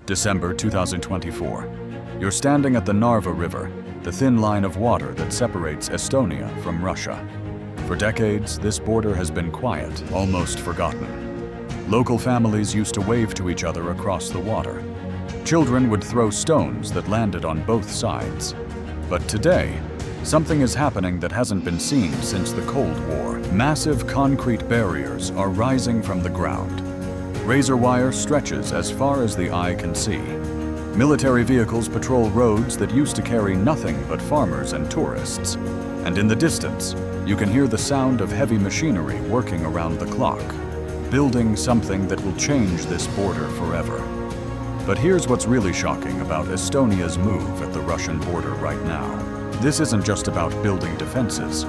December 2024. You're standing at the Narva River, the thin line of water that separates Estonia from Russia. For decades, this border has been quiet, almost forgotten. Local families used to wave to each other across the water. Children would throw stones that landed on both sides. But today, something is happening that hasn't been seen since the Cold War. Massive concrete barriers are rising from the ground. Razor wire stretches as far as the eye can see. Military vehicles patrol roads that used to carry nothing but farmers and tourists. And in the distance, you can hear the sound of heavy machinery working around the clock, building something that will change this border forever. But here's what's really shocking about Estonia's move at the Russian border right now. This isn't just about building defenses.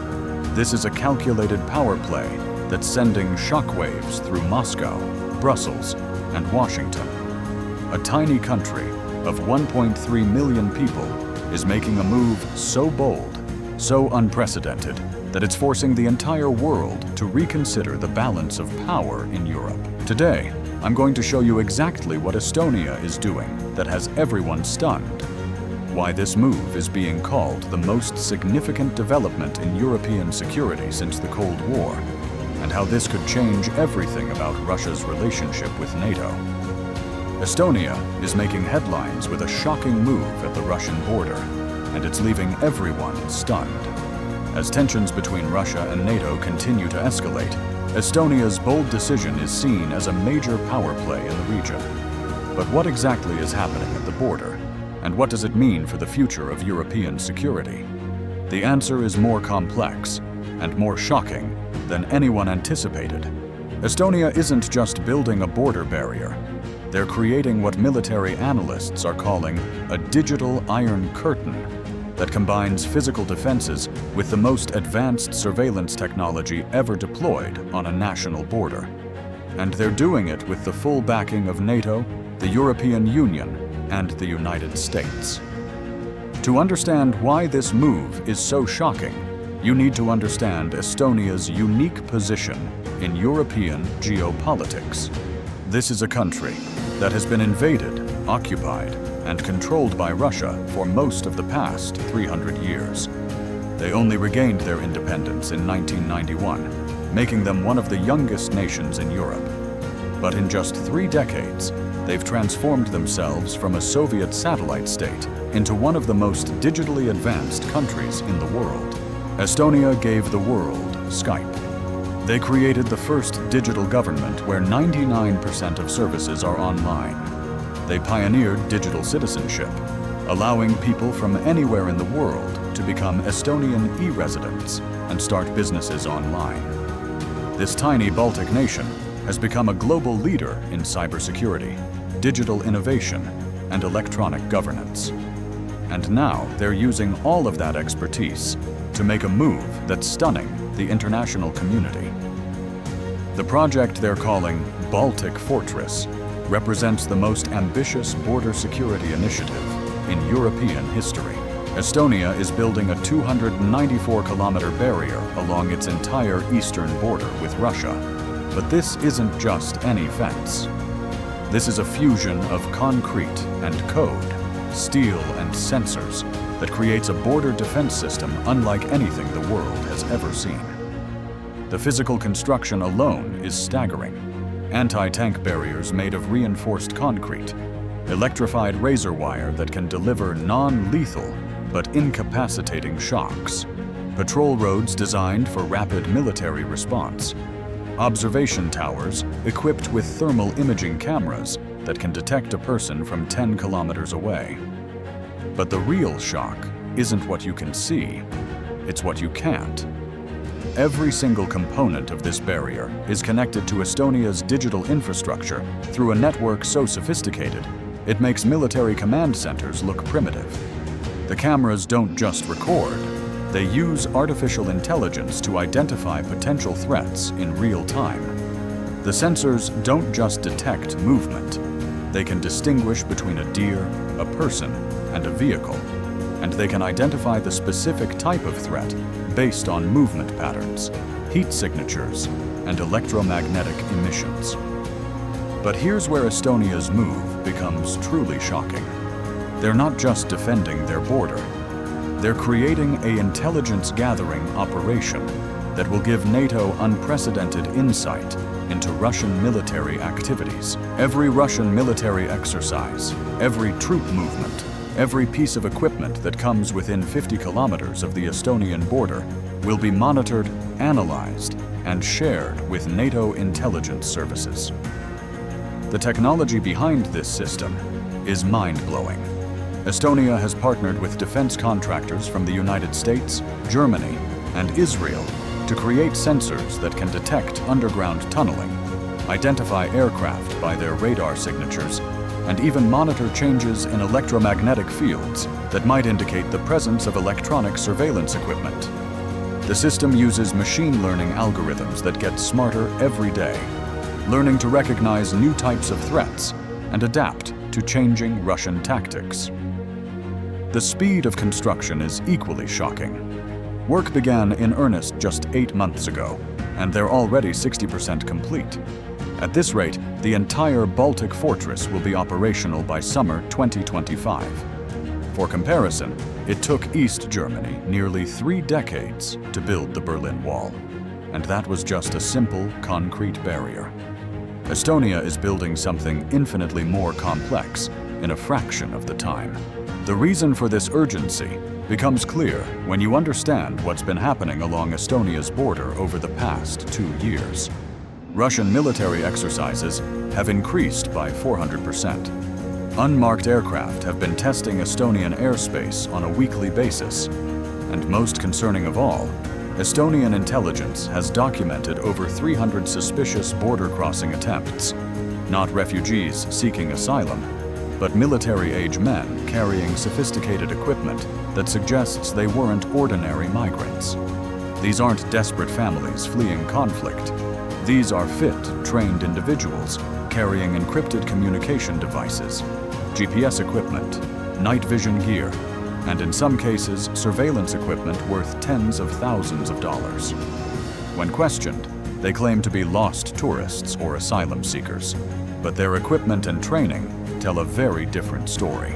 This is a calculated power play that's sending shockwaves through Moscow, Brussels, and Washington. A tiny country of 1.3 million people is making a move so bold, so unprecedented, that it's forcing the entire world to reconsider the balance of power in Europe. Today, I'm going to show you exactly what Estonia is doing that has everyone stunned, why this move is being called the most significant development in European security since the Cold War, and how this could change everything about Russia's relationship with NATO. Estonia is making headlines with a shocking move at the Russian border, and it's leaving everyone stunned. As tensions between Russia and NATO continue to escalate, Estonia's bold decision is seen as a major power play in the region. But what exactly is happening at the border? And what does it mean for the future of European security? The answer is more complex and more shocking than anyone anticipated. Estonia isn't just building a border barrier. They're creating what military analysts are calling a digital iron curtain that combines physical defenses with the most advanced surveillance technology ever deployed on a national border. And they're doing it with the full backing of NATO, the European Union, and the United States. To understand why this move is so shocking, you need to understand Estonia's unique position in European geopolitics. This is a country that has been invaded, occupied, and controlled by Russia for most of the past 300 years. They only regained their independence in 1991, making them one of the youngest nations in Europe. But in just 3 decades, they've transformed themselves from a Soviet satellite state into one of the most digitally advanced countries in the world. Estonia gave the world Skype. They created the first digital government where 99% of services are online. They pioneered digital citizenship, allowing people from anywhere in the world to become Estonian e-residents and start businesses online. This tiny Baltic nation has become a global leader in cybersecurity, digital innovation, and electronic governance. And now they're using all of that expertise to make a move that's stunning the international community. The project they're calling Baltic Fortress represents the most ambitious border security initiative in European history. Estonia is building a 294-kilometer barrier along its entire eastern border with Russia. But this isn't just any fence. This is a fusion of concrete and code, steel and sensors that creates a border defense system unlike anything the world has ever seen. The physical construction alone is staggering. Anti-tank barriers made of reinforced concrete, electrified razor wire that can deliver non-lethal but incapacitating shocks, patrol roads designed for rapid military response, observation towers equipped with thermal imaging cameras that can detect a person from 10 kilometers away. But the real shock isn't what you can see, it's what you can't. Every single component of this barrier is connected to Estonia's digital infrastructure through a network so sophisticated, it makes military command centers look primitive. The cameras don't just record, they use artificial intelligence to identify potential threats in real time. The sensors don't just detect movement. They can distinguish between a deer, a person, and a vehicle. And they can identify the specific type of threat based on movement patterns, heat signatures, and electromagnetic emissions. But here's where Estonia's move becomes truly shocking. They're not just defending their border. They're creating an intelligence-gathering operation that will give NATO unprecedented insight into Russian military activities. Every Russian military exercise, every troop movement, every piece of equipment that comes within 50 kilometers of the Estonian border will be monitored, analyzed, and shared with NATO intelligence services. The technology behind this system is mind-blowing. Estonia has partnered with defense contractors from the United States, Germany, and Israel to create sensors that can detect underground tunneling, identify aircraft by their radar signatures, and even monitor changes in electromagnetic fields that might indicate the presence of electronic surveillance equipment. The system uses machine learning algorithms that get smarter every day, learning to recognize new types of threats and adapt to changing Russian tactics. The speed of construction is equally shocking. Work began in earnest just 8 months ago, and they're already 60% complete. At this rate, the entire Baltic fortress will be operational by summer 2025. For comparison, it took East Germany nearly 3 decades to build the Berlin Wall, and that was just a simple concrete barrier. Estonia is building something infinitely more complex in a fraction of the time. The reason for this urgency becomes clear when you understand what's been happening along Estonia's border over the past 2 years. Russian military exercises have increased by 400%. Unmarked aircraft have been testing Estonian airspace on a weekly basis. And most concerning of all, Estonian intelligence has documented over 300 suspicious border crossing attempts. Not refugees seeking asylum, but military-age men carrying sophisticated equipment that suggests they weren't ordinary migrants. These aren't desperate families fleeing conflict. These are fit, trained individuals carrying encrypted communication devices, GPS equipment, night vision gear, and in some cases, surveillance equipment worth tens of thousands of dollars. When questioned, they claim to be lost tourists or asylum seekers, but their equipment and training tell a very different story.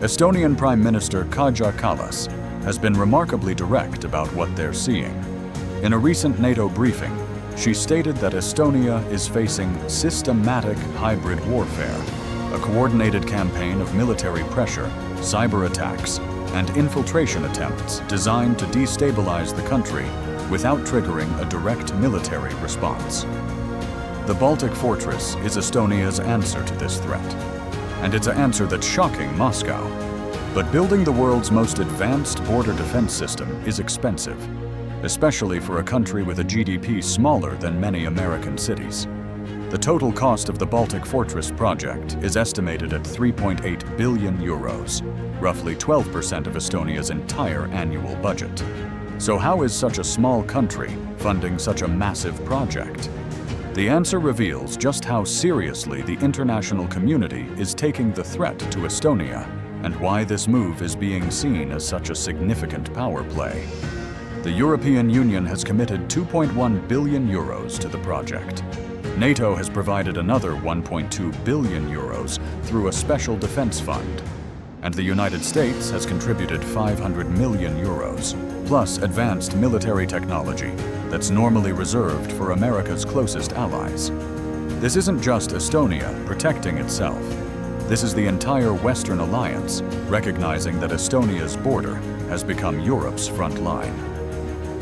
Estonian Prime Minister Kaja Kallas has been remarkably direct about what they're seeing. In a recent NATO briefing, she stated that Estonia is facing systematic hybrid warfare, a coordinated campaign of military pressure, cyber attacks, and infiltration attempts designed to destabilize the country without triggering a direct military response. The Baltic Fortress is Estonia's answer to this threat, and it's an answer that's shocking Moscow. But building the world's most advanced border defense system is expensive, especially for a country with a GDP smaller than many American cities. The total cost of the Baltic Fortress project is estimated at 3.8 billion euros, roughly 12% of Estonia's entire annual budget. So how is such a small country funding such a massive project? The answer reveals just how seriously the international community is taking the threat to Estonia and why this move is being seen as such a significant power play. The European Union has committed 2.1 billion euros to the project. NATO has provided another 1.2 billion euros through a special defense fund. And the United States has contributed 500 million euros, plus advanced military technology that's normally reserved for America's closest allies. This isn't just Estonia protecting itself. This is the entire Western alliance recognizing that Estonia's border has become Europe's front line.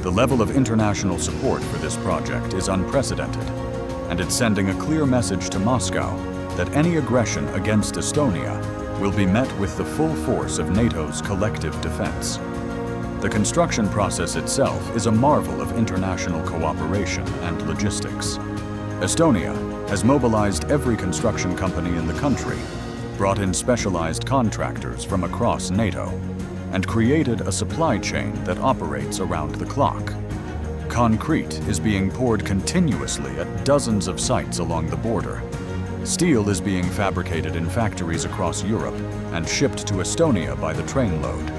The level of international support for this project is unprecedented, and it's sending a clear message to Moscow that any aggression against Estonia will be met with the full force of NATO's collective defense. The construction process itself is a marvel of international cooperation and logistics. Estonia has mobilized every construction company in the country, brought in specialized contractors from across NATO, and created a supply chain that operates around the clock. Concrete is being poured continuously at dozens of sites along the border. Steel is being fabricated in factories across Europe and shipped to Estonia by the trainload.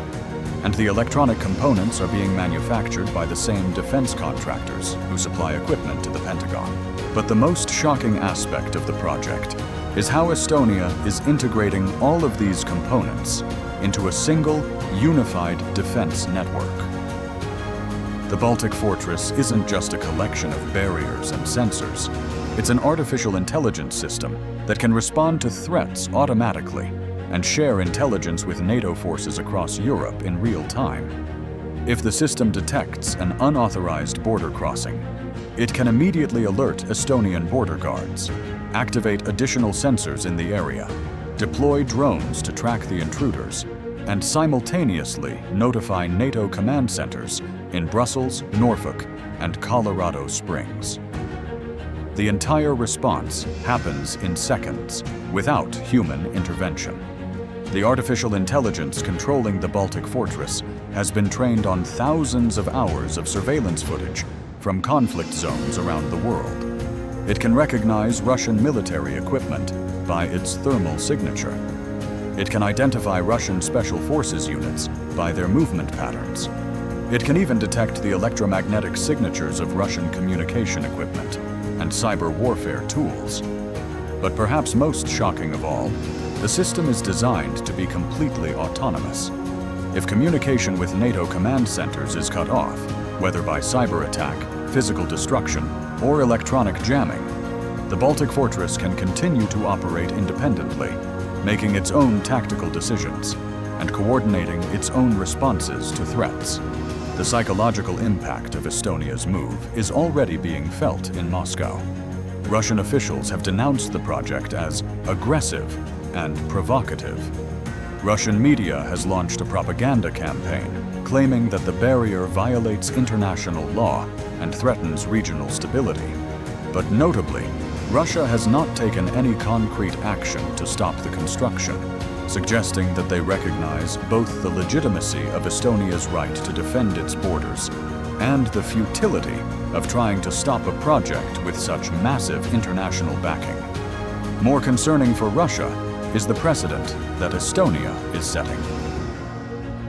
And the electronic components are being manufactured by the same defense contractors who supply equipment to the Pentagon. But the most shocking aspect of the project is how Estonia is integrating all of these components into a single, unified defense network. The Baltic Fortress isn't just a collection of barriers and sensors. It's an artificial intelligence system that can respond to threats automatically and share intelligence with NATO forces across Europe in real time. If the system detects an unauthorized border crossing, it can immediately alert Estonian border guards, activate additional sensors in the area, deploy drones to track the intruders, and simultaneously notify NATO command centers in Brussels, Norfolk, and Colorado Springs. The entire response happens in seconds, without human intervention. The artificial intelligence controlling the Baltic Fortress has been trained on thousands of hours of surveillance footage from conflict zones around the world. It can recognize Russian military equipment by its thermal signature. It can identify Russian special forces units by their movement patterns. It can even detect the electromagnetic signatures of Russian communication equipment and cyber warfare tools. But perhaps most shocking of all, the system is designed to be completely autonomous. If communication with NATO command centers is cut off, whether by cyber attack, physical destruction, or electronic jamming, the Baltic Fortress can continue to operate independently, making its own tactical decisions and coordinating its own responses to threats. The psychological impact of Estonia's move is already being felt in Moscow. Russian officials have denounced the project as aggressive and provocative. Russian media has launched a propaganda campaign claiming that the barrier violates international law and threatens regional stability. But notably, Russia has not taken any concrete action to stop the construction, suggesting that they recognize both the legitimacy of Estonia's right to defend its borders and the futility of trying to stop a project with such massive international backing. More concerning for Russia is the precedent that Estonia is setting.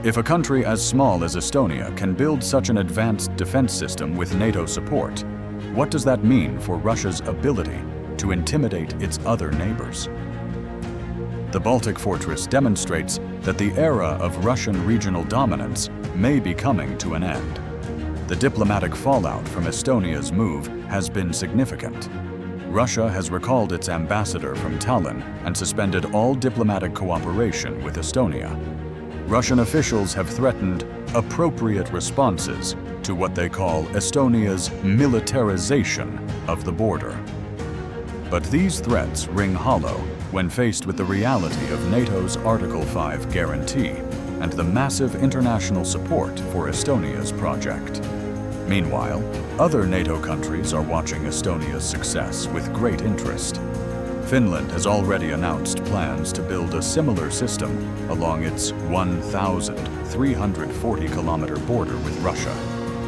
If a country as small as Estonia can build such an advanced defense system with NATO support, what does that mean for Russia's ability to intimidate its other neighbors? The Baltic Fortress demonstrates that the era of Russian regional dominance may be coming to an end. The diplomatic fallout from Estonia's move has been significant. Russia has recalled its ambassador from Tallinn and suspended all diplomatic cooperation with Estonia. Russian officials have threatened appropriate responses to what they call Estonia's militarization of the border. But these threats ring hollow when faced with the reality of NATO's Article 5 guarantee and the massive international support for Estonia's project. Meanwhile, other NATO countries are watching Estonia's success with great interest. Finland has already announced plans to build a similar system along its 1,340-kilometer border with Russia,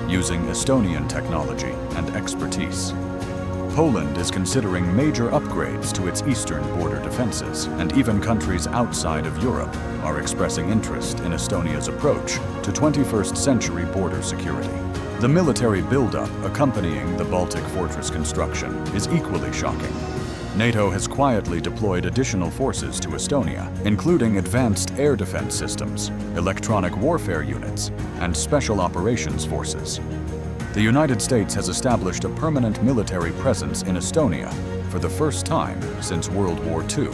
using Estonian technology and expertise. Poland is considering major upgrades to its eastern border defenses, and even countries outside of Europe are expressing interest in Estonia's approach to 21st century border security. The military buildup accompanying the Baltic Fortress construction is equally shocking. NATO has quietly deployed additional forces to Estonia, including advanced air defense systems, electronic warfare units, and special operations forces. The United States has established a permanent military presence in Estonia for the first time since World War II.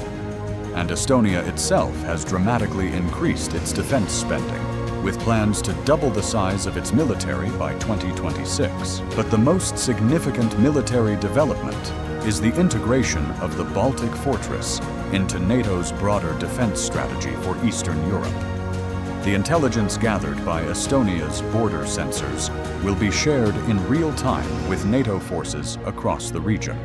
And Estonia itself has dramatically increased its defense spending, with plans to double the size of its military by 2026. But the most significant military development is the integration of the Baltic Fortress into NATO's broader defense strategy for Eastern Europe. The intelligence gathered by Estonia's border sensors will be shared in real time with NATO forces across the region,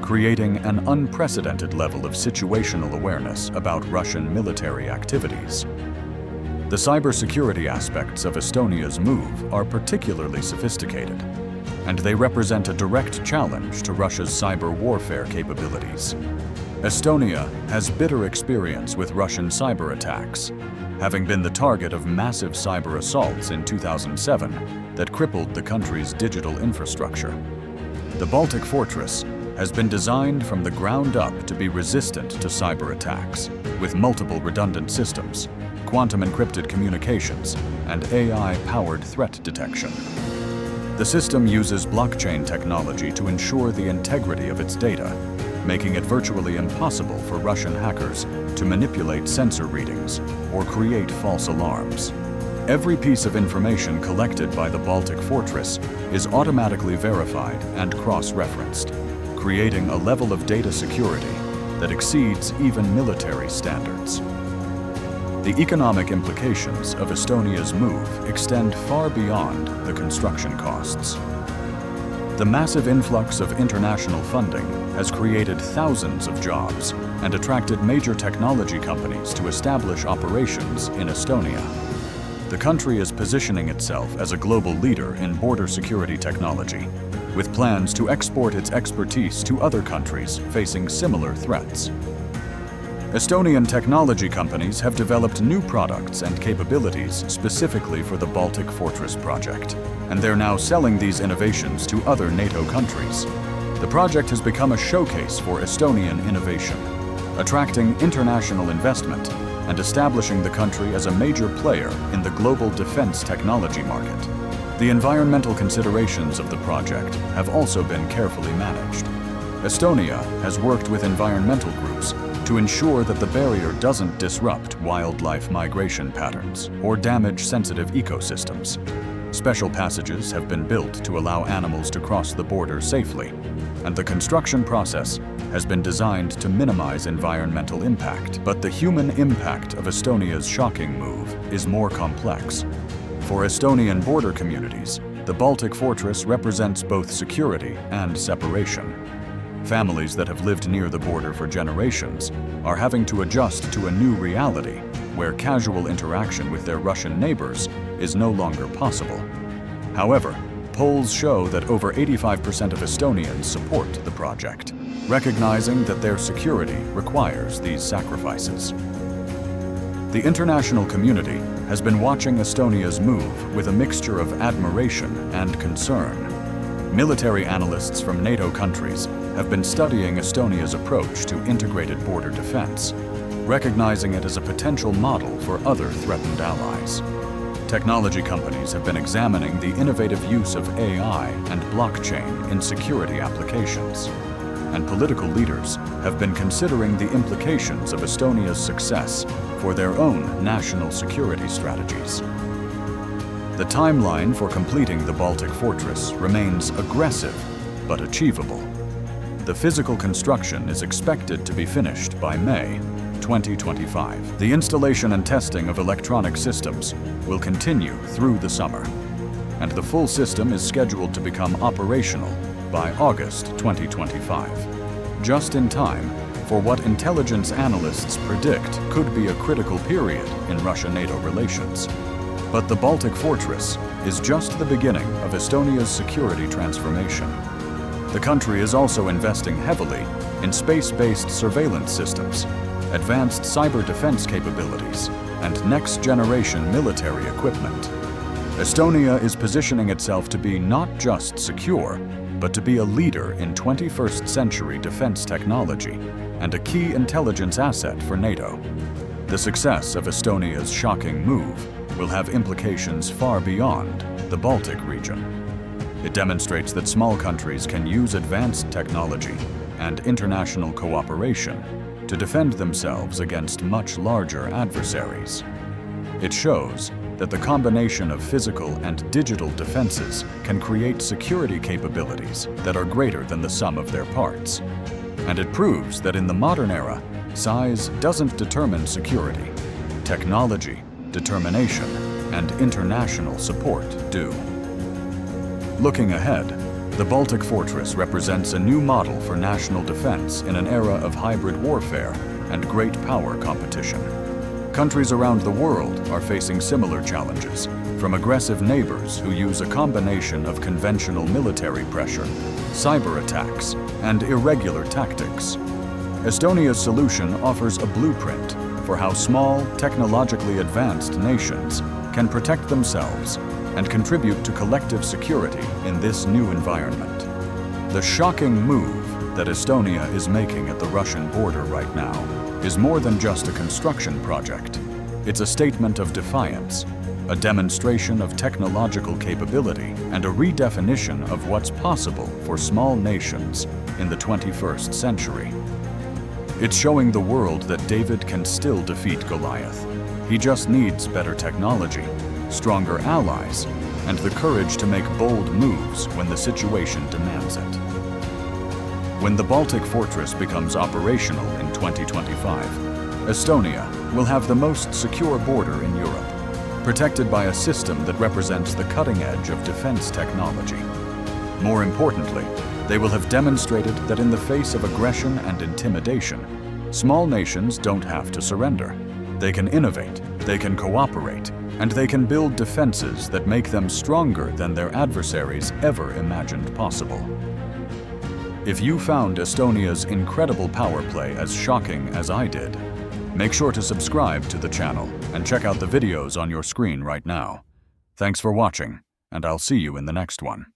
creating an unprecedented level of situational awareness about Russian military activities. The cybersecurity aspects of Estonia's move are particularly sophisticated, and they represent a direct challenge to Russia's cyber warfare capabilities. Estonia has bitter experience with Russian cyber attacks, having been the target of massive cyber assaults in 2007 that crippled the country's digital infrastructure. The Baltic Fortress has been designed from the ground up to be resistant to cyber attacks, with multiple redundant systems, quantum encrypted communications, and AI-powered threat detection. The system uses blockchain technology to ensure the integrity of its data, making it virtually impossible for Russian hackers to manipulate sensor readings or create false alarms. Every piece of information collected by the Baltic Fortress is automatically verified and cross-referenced, creating a level of data security that exceeds even military standards. The economic implications of Estonia's move extend far beyond the construction costs. The massive influx of international funding has created thousands of jobs and attracted major technology companies to establish operations in Estonia. The country is positioning itself as a global leader in border security technology, with plans to export its expertise to other countries facing similar threats. Estonian technology companies have developed new products and capabilities specifically for the Baltic Fortress project, and they're now selling these innovations to other NATO countries. The project has become a showcase for Estonian innovation, attracting international investment and establishing the country as a major player in the global defense technology market. The environmental considerations of the project have also been carefully managed. Estonia has worked with environmental groups to ensure that the barrier doesn't disrupt wildlife migration patterns or damage sensitive ecosystems. Special passages have been built to allow animals to cross the border safely, and the construction process has been designed to minimize environmental impact. But the human impact of Estonia's shocking move is more complex. For Estonian border communities, the Baltic Fortress represents both security and separation. Families that have lived near the border for generations are having to adjust to a new reality where casual interaction with their Russian neighbors is no longer possible. However, polls show that over 85% of Estonians support the project, recognizing that their security requires these sacrifices. The international community has been watching Estonia's move with a mixture of admiration and concern. Military analysts from NATO countries have been studying Estonia's approach to integrated border defense, recognizing it as a potential model for other threatened allies. Technology companies have been examining the innovative use of AI and blockchain in security applications, and political leaders have been considering the implications of Estonia's success for their own national security strategies. The timeline for completing the Baltic Fortress remains aggressive but achievable. The physical construction is expected to be finished by May 2025. The installation and testing of electronic systems will continue through the summer, and the full system is scheduled to become operational by August 2025, just in time for what intelligence analysts predict could be a critical period in Russia-NATO relations. But the Baltic Fortress is just the beginning of Estonia's security transformation. The country is also investing heavily in space-based surveillance systems, advanced cyber defense capabilities, and next-generation military equipment. Estonia is positioning itself to be not just secure, but to be a leader in 21st century defense technology and a key intelligence asset for NATO. The success of Estonia's shocking move will have implications far beyond the Baltic region. It demonstrates that small countries can use advanced technology and international cooperation to defend themselves against much larger adversaries. It shows that the combination of physical and digital defenses can create security capabilities that are greater than the sum of their parts. And it proves that in the modern era, size doesn't determine security. Technology, determination, and international support do. Looking ahead, the Baltic Fortress represents a new model for national defense in an era of hybrid warfare and great power competition. Countries around the world are facing similar challenges, from aggressive neighbors who use a combination of conventional military pressure, cyber attacks, and irregular tactics. Estonia's solution offers a blueprint for how small, technologically advanced nations can protect themselves and contribute to collective security in this new environment. The shocking move that Estonia is making at the Russian border right now is more than just a construction project. It's a statement of defiance, a demonstration of technological capability, and a redefinition of what's possible for small nations in the 21st century. It's showing the world that David can still defeat Goliath. He just needs better technology, stronger allies, and the courage to make bold moves when the situation demands it. When the Baltic Fortress becomes operational in 2025, Estonia will have the most secure border in Europe, protected by a system that represents the cutting edge of defense technology. More importantly, they will have demonstrated that in the face of aggression and intimidation, small nations don't have to surrender. They can innovate, they can cooperate, and they can build defenses that make them stronger than their adversaries ever imagined possible. If you found Estonia's incredible power play as shocking as I did, make sure to subscribe to the channel and check out the videos on your screen right now. Thanks for watching, and I'll see you in the next one.